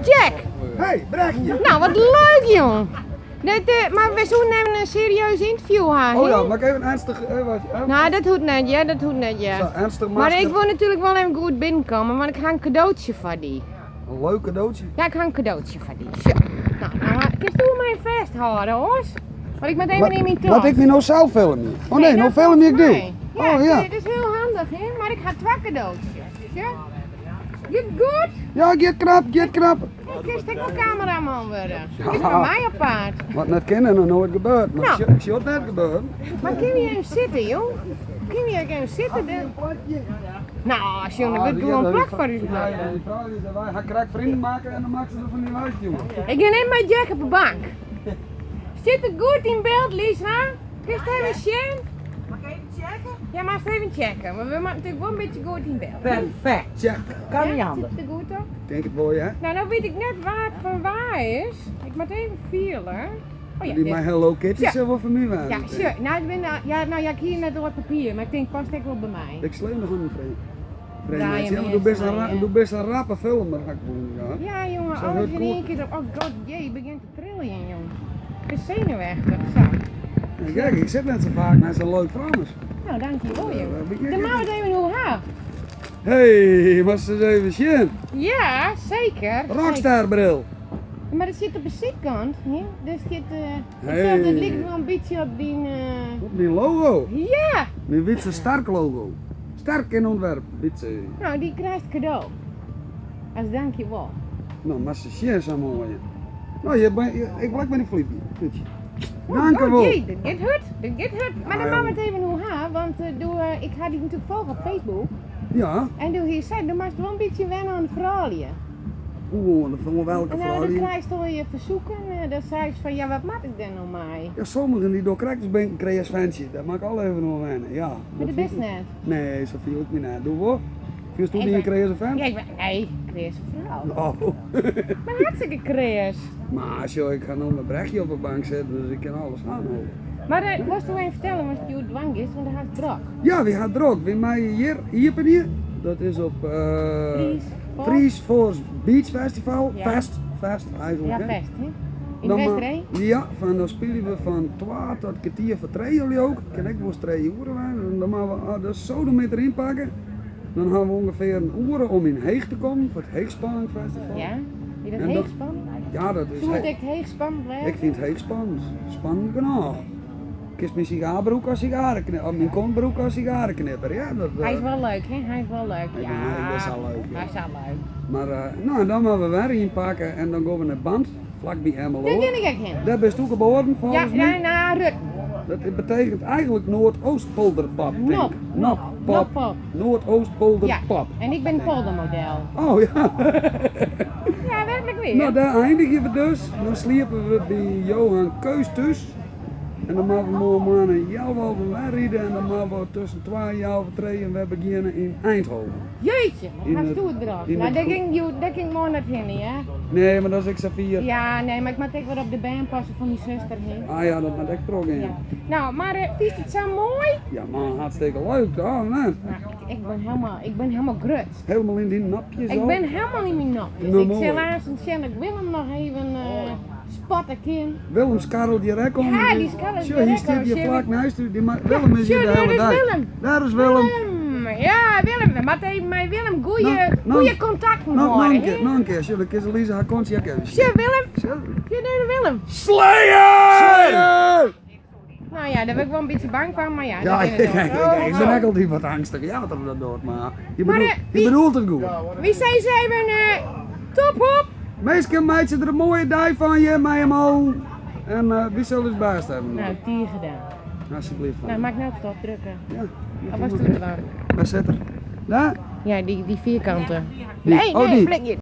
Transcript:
Jack! Hey, Brechtje! Nou, wat leuk, jong! Maar we zullen even een serieus interview hebben. Oh ja, mag ik even ernstig... Nou, dat hoeft net, ja, dat hoeft net, ja. Zo, ernstig Maar masker. ik wil natuurlijk wel even goed binnenkomen, want ik ga een cadeautje voor die. Een leuk cadeautje. Ja, ik ga een cadeautje voor die. Zo. Nou, kun je mij vasthouden, hoor? Want ik moet even in mijn tas. Wat ik me nou zelf filmen? Oh nee, nou film ik die. Ja, Oh ja. dat is heel handig, hè? Maar ik ga twee cadeautjes. Ja? Get good? Ja, get knap, get knap. Ik kan stek wel cameraman worden. Dat is bij mij apart. Wat net kennen, nog nooit gebeurd. Maar Nou. is het net gebeurd? Maar kun je even zitten, joh? Kun je even zitten? Nou, jongen, dat wordt gewoon plak voor u. Hij krijgt vrienden maken en dan maken ze er van die lijst, jongen. Ik ga net met Jack op de bank. Zit het goed in beeld, Lisa? Kun je het even zien? Mag ik even checken? Ja, maar eens even checken. Maar we maken natuurlijk wel een beetje goed in beeld. Perfect. Check. Kan niet Ja, anders. zit het er goed op? Denk het wel, hè? Nou, nou weet ik net waar het van waar is. Ik moet even vielen. Oh ja, Die dit. mijn Hello Kitty Ja. zullen wel voor mij waren. Ja, sure. Nou, ik hier net door het papier, maar ik denk past ik wel bij mij. Ik sleep nog aan mijn vriend. Ja, je Ja, moet doe best eens een draaien. doe best een rappe film, maar ga ik doen, ja. Ja, jongen, Zo alles heel in cool. één keer. Oh god, jee, je begint te trillen, jongen. Ik ben zenuwachtig. Zo. Ja, kijk, ik zit net zo vaak naar zo'n leuk Frans. Nou, dankjewel, Ja, jongen. Dan maken we het even hoe haar. Hey, was het even zien? Ja, zeker. Rockstarbril. Zeker. Maar dat zit op de zijkant, hè? Dus dit, Hey. ik dacht, het ligt wel een beetje op die, Op mijn logo. Ja! Mijn witse Stark logo. Sterk in ontwerp, witse. Nou, die krijgt cadeau. Als dankjewel. Nou, maar ze zien zo mooi. Nou, ik blijf bij die flipje. Goedje. Oh, Dank u wel. jee, dat gaat goed. Dat gaat goed. Maar dan Ja, maken we het even hoe haar, want ik ga die natuurlijk volgen op Facebook. Ja, En door hier zei, dan mag je wel een beetje wennen aan de verhalen. oeh, dan van welke En nou, vrouw dan die... krijg je toch je verzoeken. Dan zei ze van, ja, wat maak ik dan nou mee? Ja, sommigen die door krijgsbeen krijgen fancy. Dat mag ik al even nog wennen, ja. Maar dat best net. Nee, zo viel ik me niet. Doe wat? Viel toen Ik niet een ben- creëze fan? Ja, ik ben, nee, Chris, vrouw. Oh. Maar hartstikke Chris. Maar joh, ik ga nog mijn brechtje op de bank zetten, dus ik kan alles aanhouden. Maar was toch even vertellen, als het je dwang is, want dan gaat het brak. Ja, wie gaat er ook? Wie mij hier ben hier? Dat is op Fries Force Beach Festival. Ja. Fest eigenlijk. Ja, hè. best, hè? In Dan Westeree? Ja, dan spelen we van 12 tot kwartier voor 3 jullie ook. Kan ik wel 3 uur zijn. Dan maken we de sodometer inpakken. Dan gaan we ongeveer een uur om in Heeg te komen voor het Heegspanning Festival. Ja? Je dat En heeg dat- spannend? Ja, dat is Toen moet Heeg. ik heeg spannend blijven? Ik vind het Heeg spannend. Spannend genoeg. Ik kies mijn sigarbroek als sigarenknipper, of mijn kontbroek als sigarenknipper. Ja, dat, Hij is wel leuk, hè? Hij is wel leuk. Ja, Ja, hij is wel leuk, ja. Hij is wel leuk. Maar nou, dan gaan we weer inpakken en dan gaan we naar Band, vlakbij Emelo. Daar ken ik ook heen. Daar ben je ook geboren Ja, volgens mij. naar Rut. Dat betekent eigenlijk Noordoostpolderpap. denk ik. Nop. Noppap. Noordoostpolderpap. Ja. En ik ben poldermodel. Oh ja. Ja, werkelijk weer. Nou, daar eindigen we dus. Dan sliepen we bij Johan Keus thuis. En dan maken we morgen een jouw rijden en dan maken we tussen 2 en 3 en we beginnen in Eindhoven. Jeetje, In wat het- gaat het eraf? in Nou, het- daar ging ik morgen naar heen, hè? Nee, maar dat is Xavier. Ja, nee, maar ik moet even wat op de been passen van die zuster heen. Ah ja, dat moet ik er ook in. Ja. Nou, maar vind je het zo mooi? Ja man, hartstikke leuk. Oh, nee. Nou, ik ben helemaal grut. Helemaal in die napjes Ik zo. ben helemaal in mijn nap. Dus Nou, ik mooi. zal laatst en ik wil hem nog even spatten in. Willem skarrelt die rek om. Ja, die skarrelt Zo, die hier rek staat om, je zie vlak je? naast u. Willem is hier de daar hele is dag. Willem. Daar is Willem. Ja, Willem. Maar even met Willem goeie Nou, contact Nog maken. een keer, nog een keer. Zullen we Lisa haar kontje even zien? Zie Willem? Zo. Je doet Willem. Slayer! Nou ja, daar ben ik wel een beetje bang van, maar ja. Ja, dat ik is het ook. ben echt altijd wat angstig. Ja, dat doet, maar je Maar, bedoelt, wie- je bedoelt het goed. Wie zei ze even top hop? Meestal maakt ze er een mooie dij van je, mij hem al. En wie zal dus baas hebben? Nou, die gedaan. Alsjeblieft. Nou, maak nou stop drukken. Ja. Of was het te lang? Waar zit er? Daar? Ja, die vierkante. Die- Nee, oh, die. plekje.